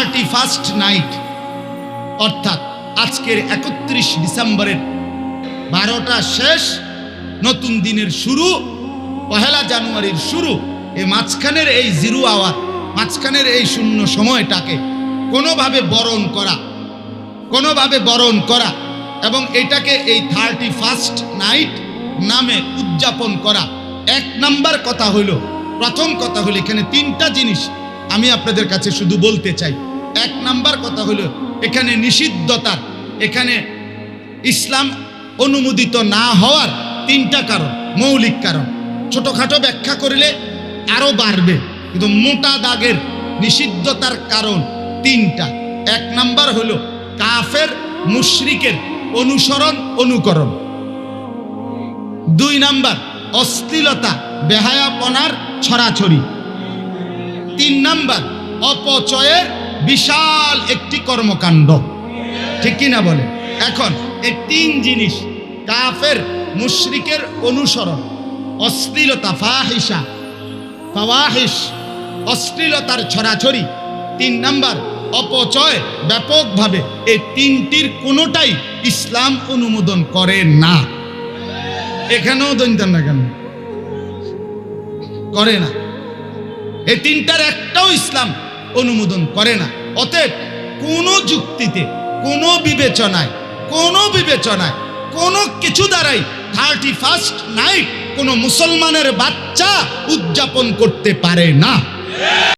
31st night অর্থাৎ আজকের 31 ডিসেম্বরের 12টা শেষ, নতুন দিনের শুরু, পহেলা জানুয়ারির শুরু। এই মাঝখানের এই জিরো আওয়ার, মাঝখানের এই শূন্য সময়টাকে কোনোভাবে বরণ করা এবং এটাকে এই 31st নাইট নামে উদযাপন করা। এক নাম্বার কথা হইল, প্রথম কথা হলো এখানে তিনটা জিনিস আমি আপনাদের কাছে শুধু বলতে চাই। এক নাম্বার কথা হলো এখানে নিষিদ্ধতার, এখানে ইসলাম অনুমোদিত না হওয়ার তিনটা কারণ, মৌলিক কারণ। ছোটখাটো ব্যাখ্যা করলে আরো বাড়বে, কিন্তু মোটা দাগের নিষিদ্ধতার কারণ তিনটা। এক নাম্বার হলো কাফের মুশরিকের অনুসরণ অনুকরণ। দুই নাম্বার অশ্লীলতা বেহায়াপনার ছড়াছড়ি। তিন নাম্বার অপচয়ের বিশাল একটি কর্মকাণ্ড। ঠিক কিনা বলে? এখন এই তিন জিনিস, কাফের মুশরিকের অনুসরণ, অশ্লীলতা ফাওয়াহিশ অশ্লীলতার ছড়াছড়ি, তিন নাম্বার অপচয় ব্যাপকভাবে, এই তিনটির কোনোটাই ইসলাম অনুমোদন করে না। এখানেও জানতেন না কেন করে না? এই তিনটার একটাও ইসলাম অনুমোদন করে না। অতএব কোনো যুক্তিতে, কোনো বিবেচনায়, কোনো কিছু দ্বারাই 31st নাইট কোনো মুসলমানের বাচ্চা উদযাপন করতে পারে না।